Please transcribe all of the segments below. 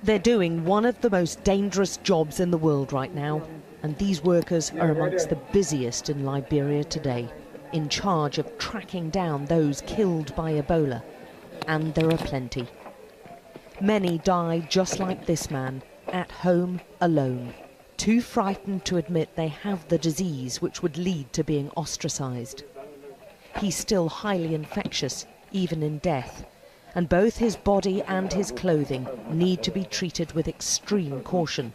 They're doing one of the most dangerous jobs in the world right now, and these workers are amongst the busiest in Liberia today, in charge of tracking down those killed by Ebola. And there are plenty. Many die just like this man, at home alone, too frightened to admit they have the disease which would lead to being ostracised. He's still highly infectious, even in death, and both his body and his clothing need to be treated with extreme caution.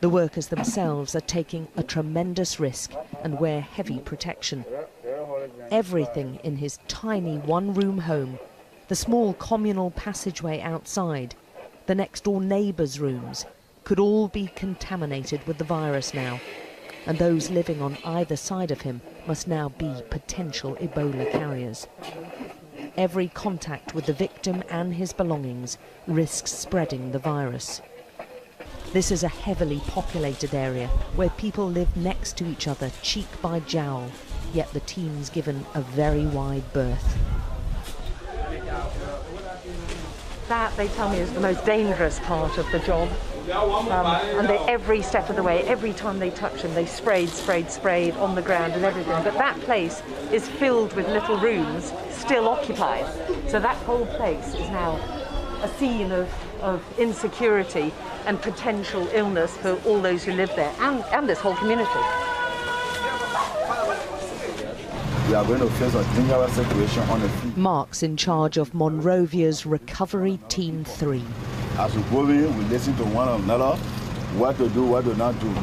The workers themselves are taking a tremendous risk and wear heavy protection. Everything in his tiny one-room home, the small communal passageway outside, the next-door neighbours' rooms, could all be contaminated with the virus now, and those living on either side of him must now be potential Ebola carriers. Every contact with the victim and his belongings risks spreading the virus. This is a heavily populated area where people live next to each other, cheek by jowl, yet the team's given a very wide berth. That, they tell me, is the most dangerous part of the job. And every step of the way, every time they touch him, they sprayed on the ground and everything. But that place is filled with little rooms still occupied. So that whole place is now a scene of insecurity and potential illness for all those who live there and this whole community. We are going to face a dangerous situation on the field. Mark's in charge of Monrovia's Recovery Team 3. As we go in, we listen to one another, what to do, what to not do.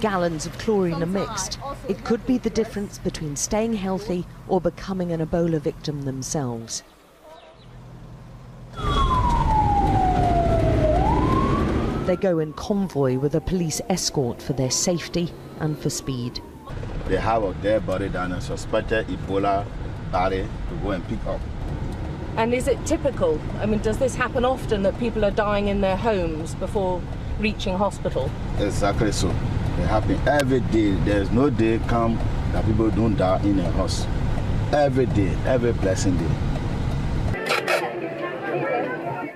Gallons of chlorine are mixed. It could be the difference between staying healthy or becoming an Ebola victim themselves. They go in convoy with a police escort for their safety and for speed. They have a dead body than a suspected Ebola body to go and pick up. And is it typical? I mean, does this happen often that people are dying in their homes before reaching hospital? Exactly so. It happens every day. There's no day come that people don't die in a house. Every day, every blessing day.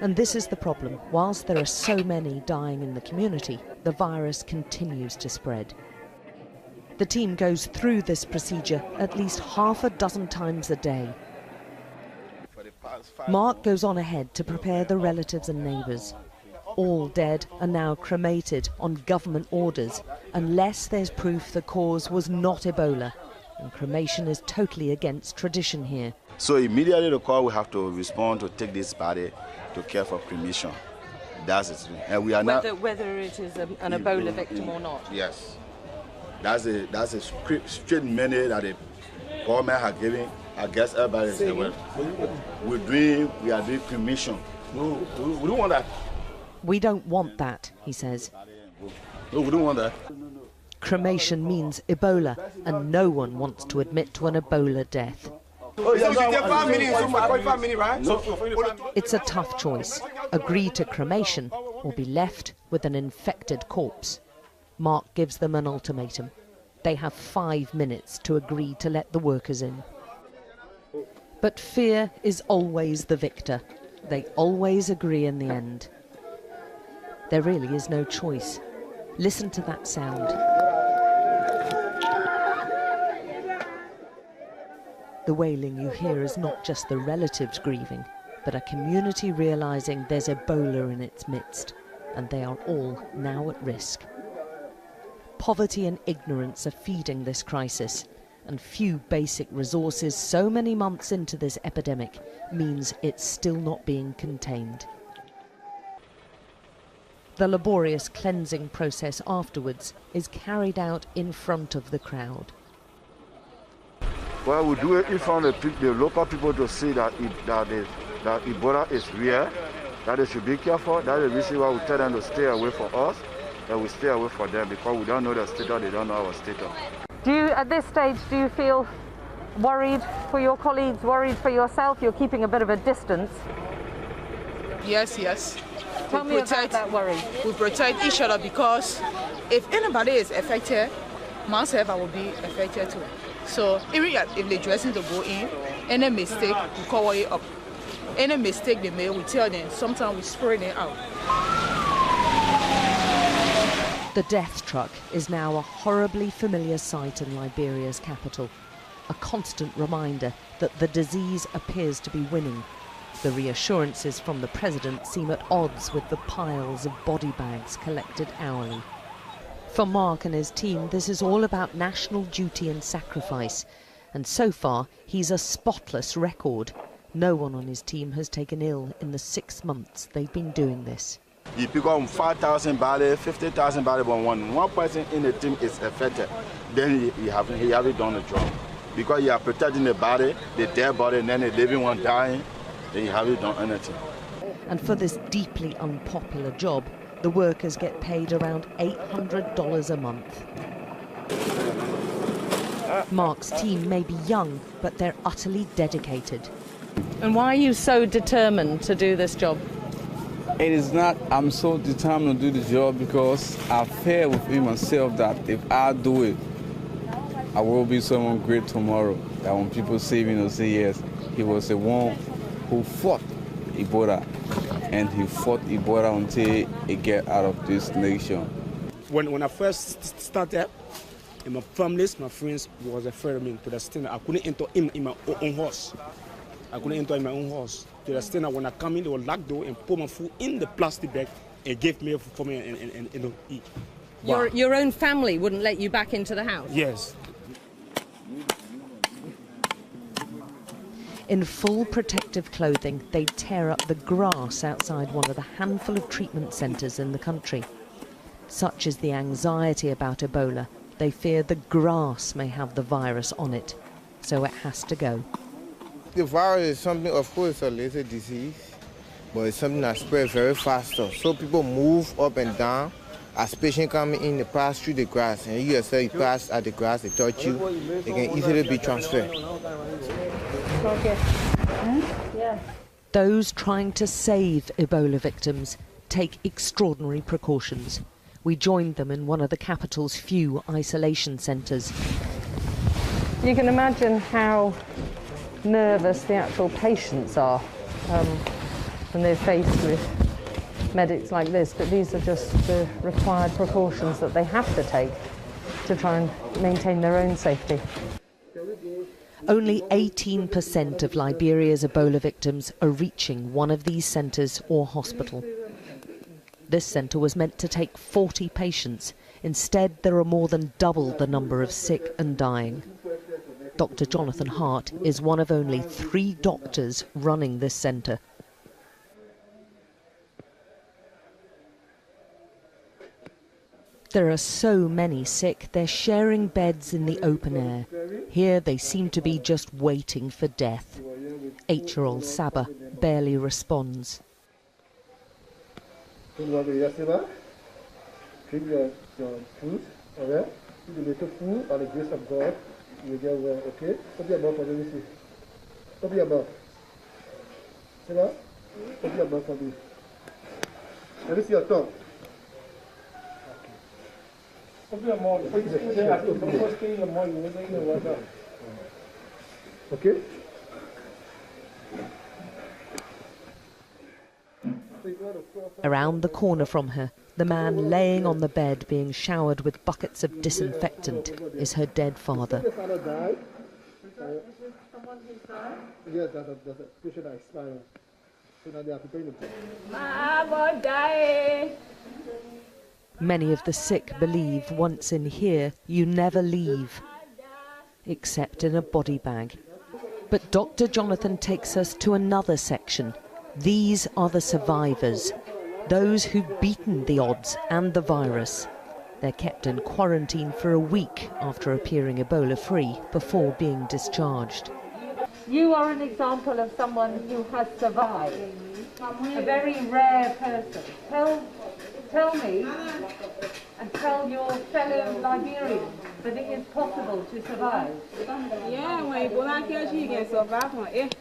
And this is the problem. Whilst there are so many dying in the community, the virus continues to spread. The team goes through this procedure at least half a dozen times a day. Mark goes on ahead to prepare the relatives and neighbours. All dead are now cremated on government orders unless there's proof the cause was not Ebola, and cremation is totally against tradition here. So immediately the call, we have to respond to take this body to care for cremation. That's it. And we are whether it is an Ebola victim or not. Yes. That's a straight mandate that the government has given. I guess everybody said, well, we are doing cremation. No, we don't want that. We don't want that, he says. No, we don't want that. Cremation means Ebola, and no one wants to admit to an Ebola death. It's a tough choice. Agree to cremation or be left with an infected corpse. Mark gives them an ultimatum. They have 5 minutes to agree to let the workers in. But fear is always the victor. They always agree in the end. There really is no choice. Listen to that sound. The wailing you hear is not just the relatives grieving, but a community realizing there's Ebola in its midst, and they are all now at risk. Poverty and ignorance are feeding this crisis, and few basic resources so many months into this epidemic means it's still not being contained. The laborious cleansing process afterwards is carried out in front of the crowd. Well, we do it in front of the local people to see that Ebola is real, that they should be careful. That is the reason why we tell them to stay away from us, and we stay away from them, because we don't know their status, they don't know our status. At this stage, do you feel worried for your colleagues, worried for yourself? You're keeping a bit of a distance. Yes. Tell me about that worry. We protect each other, because if anybody is affected, myself, I will be affected too. So even if they're dressing to go in, any mistake, we cover it up. Any mistake they make, we tell them. Sometimes we spray them out. The death truck is now a horribly familiar sight in Liberia's capital, a constant reminder that the disease appears to be winning. The reassurances from the president seem at odds with the piles of body bags collected hourly. For Mark and his team, this is all about national duty and sacrifice, and so far he's a spotless record. No one on his team has taken ill in the 6 months they've been doing this. You pick up 5,000 barley, 50,000 barley, but when one person in the team is affected, then he haven't done the job. Because you are protecting the body, the dead body, and then the living one dying, then you haven't done anything. And for this deeply unpopular job, the workers get paid around $800 a month. Mark's team may be young, but they're utterly dedicated. And why are you so determined to do this job? It is not, I'm so determined to do the job because I fear within myself that if I do it, I will be someone great tomorrow. That when people see me, they'll say, yes, he was the one who fought Ebola. And he fought Ebola until it get out of this nation. When I first started, my families, my friends was afraid of me to the extent I couldn't enter in my own house. I couldn't enter in my own house. To the extent that when I come in, they would lock the door and put my food in the plastic bag and give me for me and eat. Wow. Your own family wouldn't let you back into the house? Yes. In full protective clothing, they tear up the grass outside one of the handful of treatment centres in the country. Such is the anxiety about Ebola, they fear the grass may have the virus on it, so it has to go. The virus is something, of course, it's a lazy disease, but it's something that spreads very faster. So people move up and down. As patients come in, they pass through the grass, and you yourself, you pass at the grass, they touch you, they can easily be transferred. Those trying to save Ebola victims take extraordinary precautions. We joined them in one of the capital's few isolation centres. You can imagine how nervous the actual patients are when they're faced with medics like this, but these are just the required precautions that they have to take to try and maintain their own safety. Only 18% of Liberia's Ebola victims are reaching one of these centres or hospital. This centre was meant to take 40 patients. Instead, there are more than double the number of sick and dying. Dr. Jonathan Hart is one of only 3 doctors running this centre. There are so many sick, they're sharing beds in the open air. Here they seem to be just waiting for death. 8-year-old Saba barely responds. Drink your food, all right? Eat a little food, by the grace of God, you will get well, okay? Open your mouth for me, see. Open your mouth. See that? Open your mouth for me. Let me see your tongue. Open your mouth. Okay? Around the corner from her, the man laying on the bed being showered with buckets of disinfectant is her dead father. Yes, that's a patient that expired. So now they are preparing the... Many of the sick believe once in here, you never leave, except in a body bag. But Dr. Jonathan takes us to another section. These are the survivors, those who've beaten the odds and the virus. They're kept in quarantine for a week after appearing Ebola-free before being discharged. You are an example of someone who has survived, a very rare person. Tell me and tell your fellow Liberians that it is possible to survive. Yeah, when Ebola kills you, you can survive on it.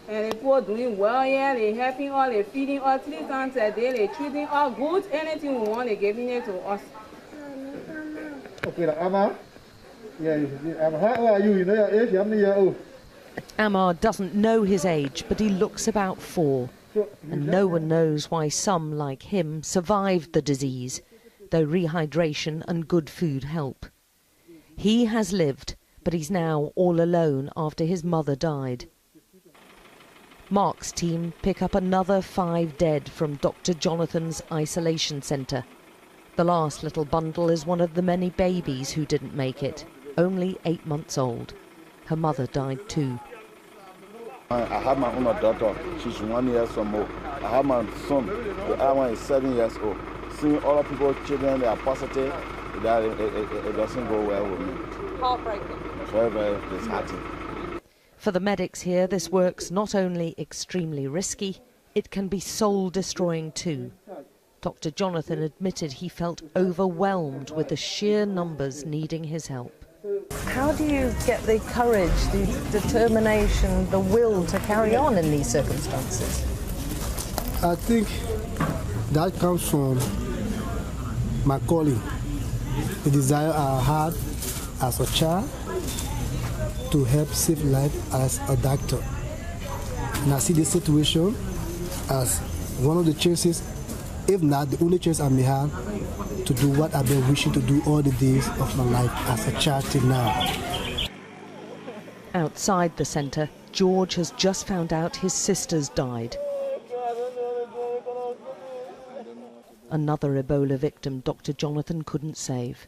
And the poor doing well, yeah, they helping all, they feeding all 3 times a day, they treating all good, anything we want, they giving it to us. Okay, Amma. Yeah, Amma. How old are you? You know your age? How many years old? Ammar doesn't know his age, but he looks about 4. And no one knows why some, like him, survived the disease, though rehydration and good food help. He has lived, but he's now all alone after his mother died. Mark's team pick up another 5 dead from Dr. Jonathan's isolation centre. The last little bundle is one of the many babies who didn't make it, only 8 months old. Her mother died too. I have my own daughter, she's 1 year or more. I have my son, the other one is 7 years old. Seeing other people, children, they are positive, it doesn't go well with me. Heartbreaking. Very, very disheartening. For the medics here, this work's not only extremely risky, it can be soul-destroying too. Dr. Jonathan admitted he felt overwhelmed with the sheer numbers needing his help. How do you get the courage, the determination, the will to carry on in these circumstances? I think that comes from my calling, the desire I had as a child to help save life as a doctor. And I see this situation as one of the chances, if not the only chance I may have, to do what I've been wishing to do all the days of my life as a child till now. Outside the centre, George has just found out his sister's died. Another Ebola victim Dr. Jonathan couldn't save.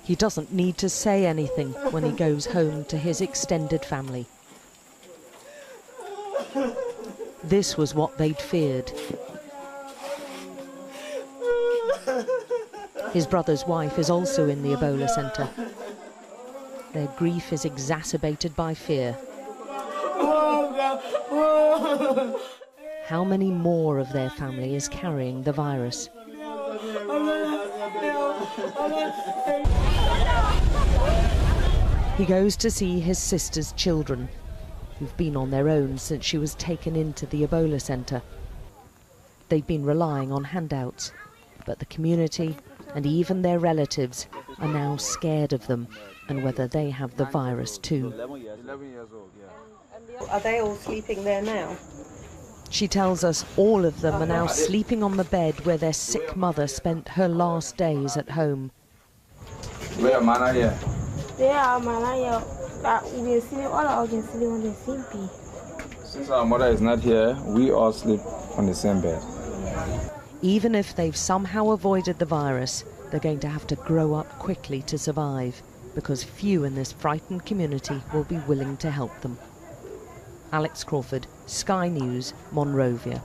He doesn't need to say anything when he goes home to his extended family. This was what they'd feared. His brother's wife is also in the Ebola centre. Their grief is exacerbated by fear. How many more of their family is carrying the virus? He goes to see his sister's children, who've been on their own since she was taken into the Ebola centre. They've been relying on handouts, but the community and even their relatives are now scared of them and whether they have the virus too. 11 years old, yeah. Are they all sleeping there now? She tells us all of them are now sleeping on the bed where their sick mother spent her last days at home. Where are Mana here? Since our mother is not here, we all sleep on the same bed. Even if they've somehow avoided the virus, they're going to have to grow up quickly to survive, because few in this frightened community will be willing to help them. Alex Crawford, Sky News, Monrovia.